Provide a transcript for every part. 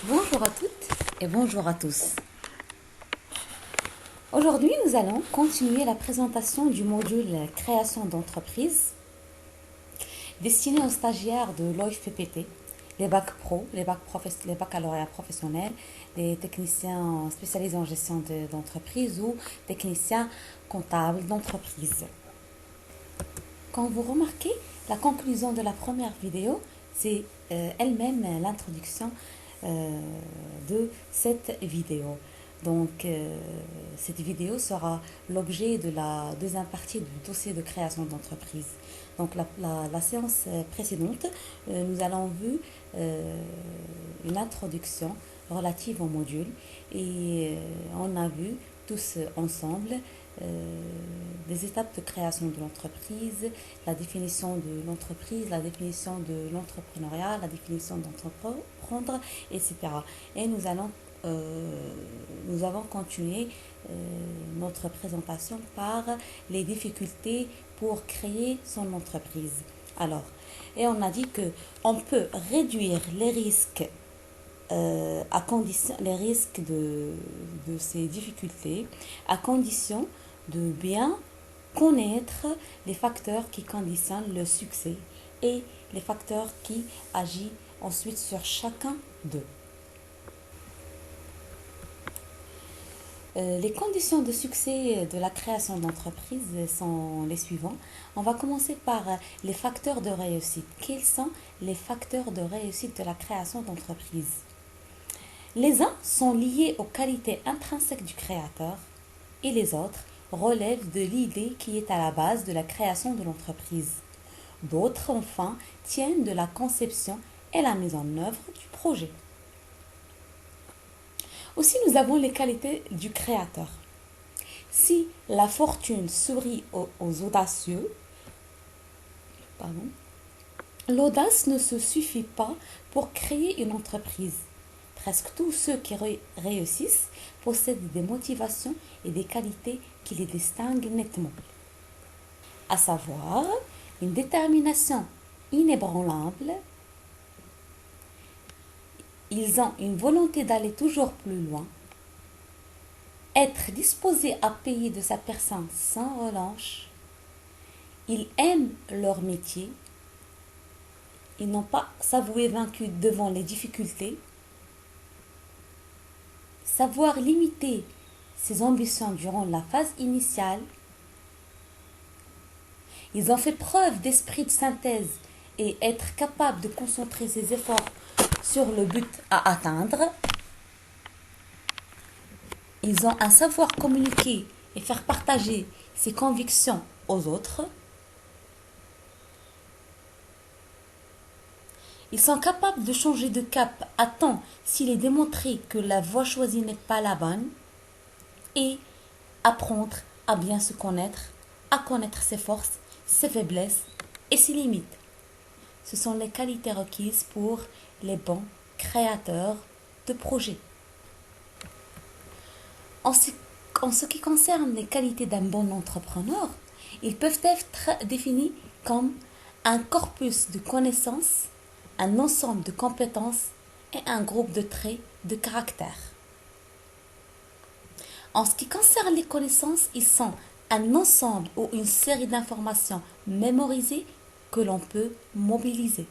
Bonjour à toutes et bonjour à tous. Aujourd'hui, nous allons continuer la présentation du module création d'entreprise destiné aux stagiaires de l'OFPPT, les bacs pro, les baccalauréats professionnels, les techniciens spécialisés en gestion d'entreprise ou techniciens comptables d'entreprise. Quand vous remarquez, la conclusion de la première vidéo, c'est elle-même l'introduction de cette vidéo. Donc, cette vidéo sera l'objet de la deuxième partie du dossier de création d'entreprise. Donc, la séance précédente, nous avons vu une introduction relative au module et on a vu tous ensemble des étapes de création de l'entreprise, la définition de l'entreprise, la définition de l'entrepreneuriat, la définition d'entreprendre, etc. Et nous avons continué notre présentation par les difficultés pour créer son entreprise. Alors, et on a dit que on peut réduire les risques à condition, les risques de ces difficultés à condition de bien connaître les facteurs qui conditionnent le succès et les facteurs qui agissent ensuite sur chacun d'eux. Les conditions de succès de la création d'entreprise sont les suivants. On va commencer par les facteurs de réussite. Quels sont les facteurs de réussite de la création d'entreprise? Les uns sont liés aux qualités intrinsèques du créateur et les autres relèvent de l'idée qui est à la base de la création de l'entreprise. D'autres, enfin, tiennent de la conception et la mise en œuvre du projet. Aussi, nous avons les qualités du créateur. Si la fortune sourit aux audacieux, l'audace ne se suffit pas pour créer une entreprise. Presque tous ceux qui réussissent possèdent des motivations et des qualités qui les distinguent nettement. À savoir, une détermination inébranlable, ils ont une volonté d'aller toujours plus loin, être disposés à payer de sa personne sans relâche, ils aiment leur métier, ils n'ont pas s'avoué vaincus devant les difficultés, savoir limiter ses ambitions durant la phase initiale. Ils ont fait preuve d'esprit de synthèse et être capables de concentrer ses efforts sur le but à atteindre. Ils ont un savoir communiquer et faire partager ses convictions aux autres. Ils sont capables de changer de cap à temps s'il est démontré que la voie choisie n'est pas la bonne et apprendre à bien se connaître, à connaître ses forces, ses faiblesses et ses limites. Ce sont les qualités requises pour les bons créateurs de projets. En ce qui concerne les qualités d'un bon entrepreneur, ils peuvent être définis comme un corpus de connaissances, un ensemble de compétences et un groupe de traits de caractère. En ce qui concerne les connaissances, ils sont un ensemble ou une série d'informations mémorisées que l'on peut mobiliser.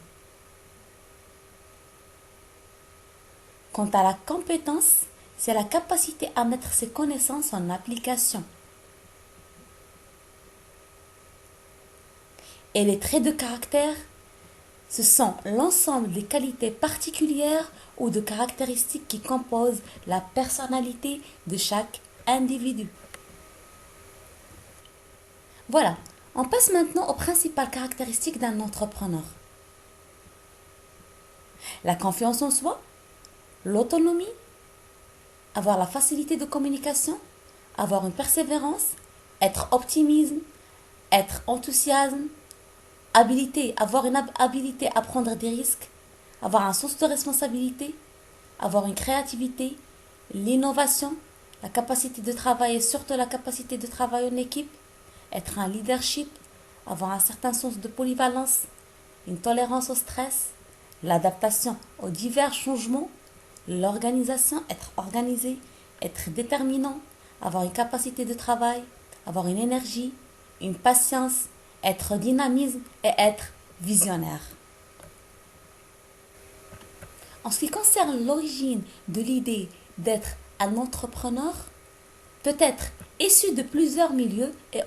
Quant à la compétence, c'est la capacité à mettre ses connaissances en application. Et les traits de caractère, ce sont l'ensemble des qualités particulières ou de caractéristiques qui composent la personnalité de chaque individu. Voilà, on passe maintenant aux principales caractéristiques d'un entrepreneur. La confiance en soi, l'autonomie, avoir la facilité de communication, avoir une persévérance, être optimisme, être enthousiasme, avoir une habilité à prendre des risques, avoir un sens de responsabilité, avoir une créativité, l'innovation, la capacité de travail et surtout la capacité de travail en équipe, être un leadership, avoir un certain sens de polyvalence, une tolérance au stress, l'adaptation aux divers changements, l'organisation, être organisé, être déterminant, avoir une capacité de travail, avoir une énergie, une patience, être dynamisme et être visionnaire. En ce qui concerne l'origine de l'idée d'être un entrepreneur, peut être issue de plusieurs milieux et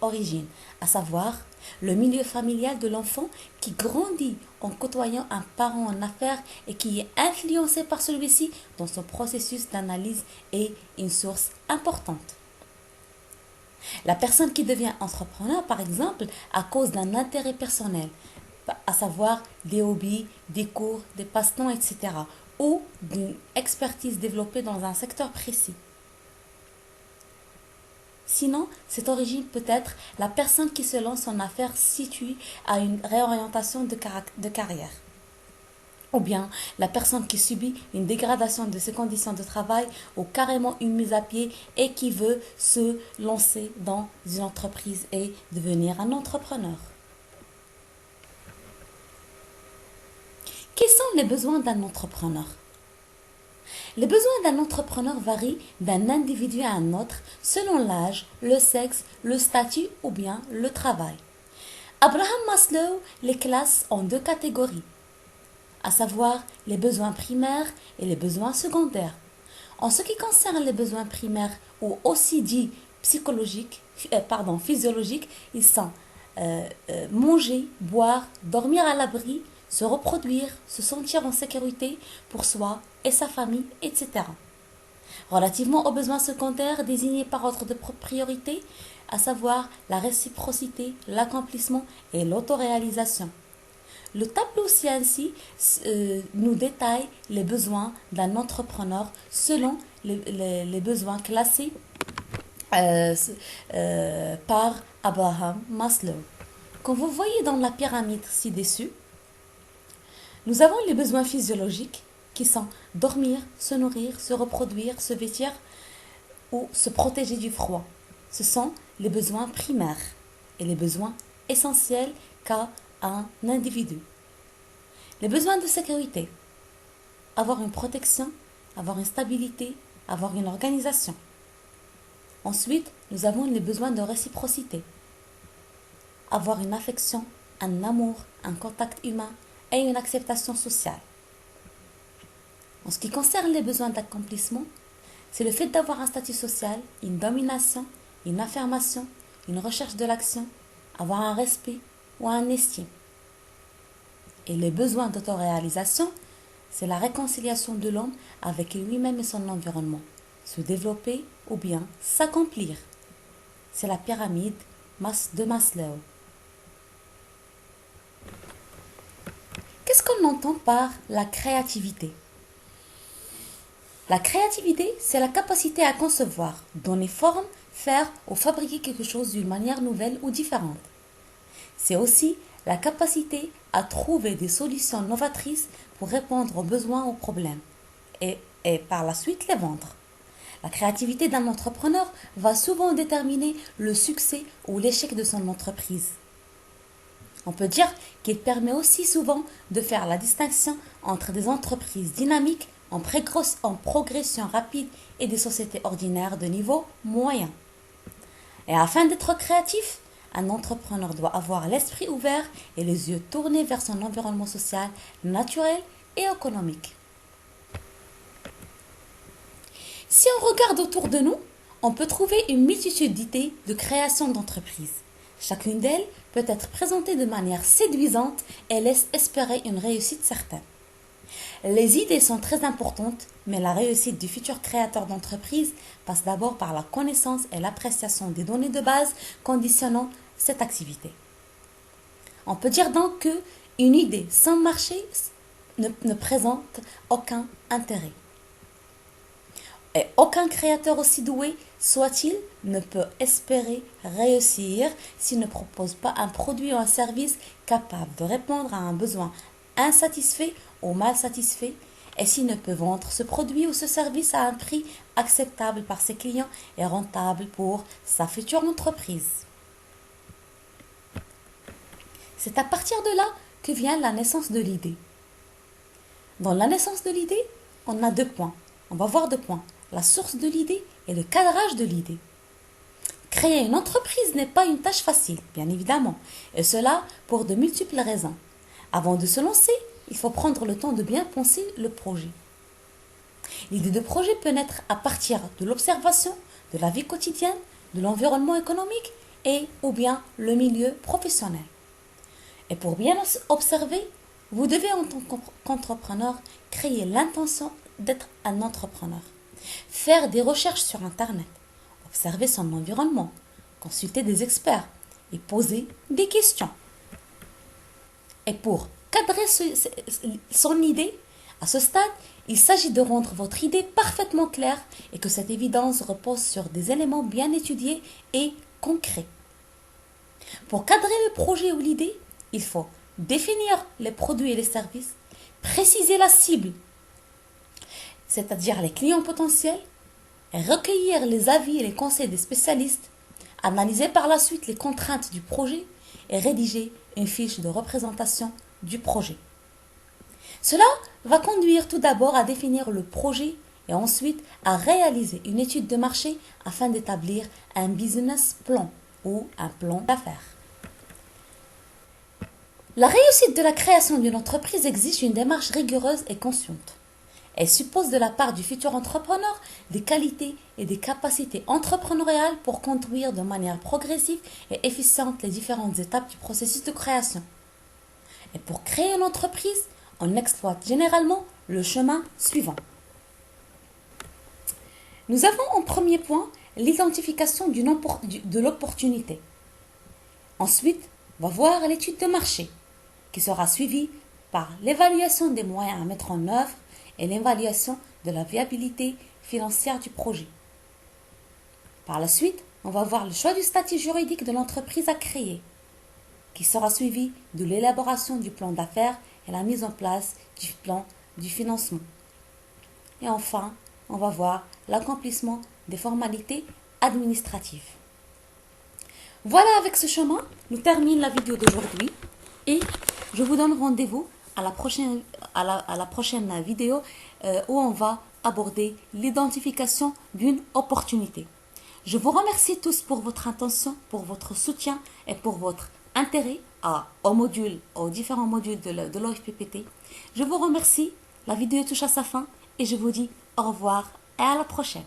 origines, à savoir le milieu familial de l'enfant qui grandit en côtoyant un parent en affaires et qui est influencé par celui-ci dans son processus d'analyse est une source importante. La personne qui devient entrepreneur, par exemple, à cause d'un intérêt personnel, à savoir des hobbies, des cours, des passe-temps, etc., ou d'une expertise développée dans un secteur précis. Sinon, cette origine peut être la personne qui se lance en affaires située à une réorientation de carrière. Ou bien la personne qui subit une dégradation de ses conditions de travail ou carrément une mise à pied et qui veut se lancer dans une entreprise et devenir un entrepreneur. Quels sont les besoins d'un entrepreneur? Les besoins d'un entrepreneur varient d'un individu à un autre selon l'âge, le sexe, le statut ou bien le travail. Abraham Maslow les classe en deux catégories, à savoir les besoins primaires et les besoins secondaires. En ce qui concerne les besoins primaires ou aussi dits physiologiques, ils sont manger, boire, dormir à l'abri, se reproduire, se sentir en sécurité pour soi et sa famille, etc. Relativement aux besoins secondaires désignés par ordre de priorité, à savoir la réciprocité, l'accomplissement et l'autoréalisation. Le tableau ci-ci nous détaille les besoins d'un entrepreneur selon les besoins classés par Abraham Maslow. Comme vous voyez dans la pyramide ci-dessus, nous avons les besoins physiologiques qui sont dormir, se nourrir, se reproduire, se vêtir ou se protéger du froid. Ce sont les besoins primaires et les besoins essentiels qu'a un individu. Les besoins de sécurité, avoir une protection, avoir une stabilité, avoir une organisation. Ensuite, nous avons les besoins de réciprocité, avoir une affection, un amour, un contact humain et une acceptation sociale. En ce qui concerne les besoins d'accomplissement, c'est le fait d'avoir un statut social, une domination, une affirmation, une recherche de l'action, avoir un respect ou un estime. Et les besoins d'autoréalisation, c'est la réconciliation de l'homme avec lui-même et son environnement, se développer ou bien s'accomplir. C'est la pyramide de Maslow. Qu'est-ce qu'on entend par la créativité? La créativité, c'est la capacité à concevoir, donner forme, faire ou fabriquer quelque chose d'une manière nouvelle ou différente. C'est aussi la capacité à trouver des solutions novatrices pour répondre aux besoins, aux problèmes et par la suite les vendre. La créativité d'un entrepreneur va souvent déterminer le succès ou l'échec de son entreprise. On peut dire qu'il permet aussi souvent de faire la distinction entre des entreprises dynamiques en progression rapide et des sociétés ordinaires de niveau moyen. Et afin d'être créatif, un entrepreneur doit avoir l'esprit ouvert et les yeux tournés vers son environnement social, naturel et économique. Si on regarde autour de nous, on peut trouver une multitude d'idées de création d'entreprises. Chacune d'elles peut être présentée de manière séduisante et laisse espérer une réussite certaine. Les idées sont très importantes, mais la réussite du futur créateur d'entreprise passe d'abord par la connaissance et l'appréciation des données de base conditionnant cette activité. On peut dire donc qu'une idée sans marché ne présente aucun intérêt. Et aucun créateur aussi doué soit-il ne peut espérer réussir s'il ne propose pas un produit ou un service capable de répondre à un besoin insatisfait ou mal satisfait et s'il ne peut vendre ce produit ou ce service à un prix acceptable par ses clients et rentable pour sa future entreprise. C'est à partir de là que vient la naissance de l'idée. Dans la naissance de l'idée, on a 2 points. On va voir 2 points. La source de l'idée et le cadrage de l'idée. Créer une entreprise n'est pas une tâche facile, bien évidemment, et cela pour de multiples raisons. Avant de se lancer, il faut prendre le temps de bien penser le projet. L'idée de projet peut naître à partir de l'observation de la vie quotidienne, de l'environnement économique et ou bien le milieu professionnel. Et pour bien observer, vous devez en tant qu'entrepreneur créer l'intention d'être un entrepreneur. Faire des recherches sur Internet, observer son environnement, consulter des experts et poser des questions. Et pour cadrer son idée, à ce stade, il s'agit de rendre votre idée parfaitement claire et que cette évidence repose sur des éléments bien étudiés et concrets. Pour cadrer le projet ou l'idée, il faut définir les produits et les services, préciser la cible, c'est-à-dire les clients potentiels, recueillir les avis et les conseils des spécialistes, analyser par la suite les contraintes du projet et rédiger une fiche de représentation du projet. Cela va conduire tout d'abord à définir le projet et ensuite à réaliser une étude de marché afin d'établir un business plan ou un plan d'affaires. La réussite de la création d'une entreprise exige une démarche rigoureuse et consciente. Elle suppose de la part du futur entrepreneur des qualités et des capacités entrepreneuriales pour conduire de manière progressive et efficiente les différentes étapes du processus de création. Et pour créer une entreprise, on exploite généralement le chemin suivant. Nous avons en premier point l'identification de l'opportunité. Ensuite, on va voir l'étude de marché, qui sera suivie par l'évaluation des moyens à mettre en œuvre et l'évaluation de la viabilité financière du projet. Par la suite, on va voir le choix du statut juridique de l'entreprise à créer, qui sera suivi de l'élaboration du plan d'affaires et la mise en place du plan du financement. Et enfin, on va voir l'accomplissement des formalités administratives. Voilà, avec ce chemin, nous terminons la vidéo d'aujourd'hui et je vous donne rendez-vous à la prochaine vidéo où on va aborder l'identification d'une opportunité. Je vous remercie tous pour votre attention, pour votre soutien et pour votre intérêt aux différents modules de l'OFPPT. Je vous remercie, la vidéo touche à sa fin et je vous dis au revoir et à la prochaine.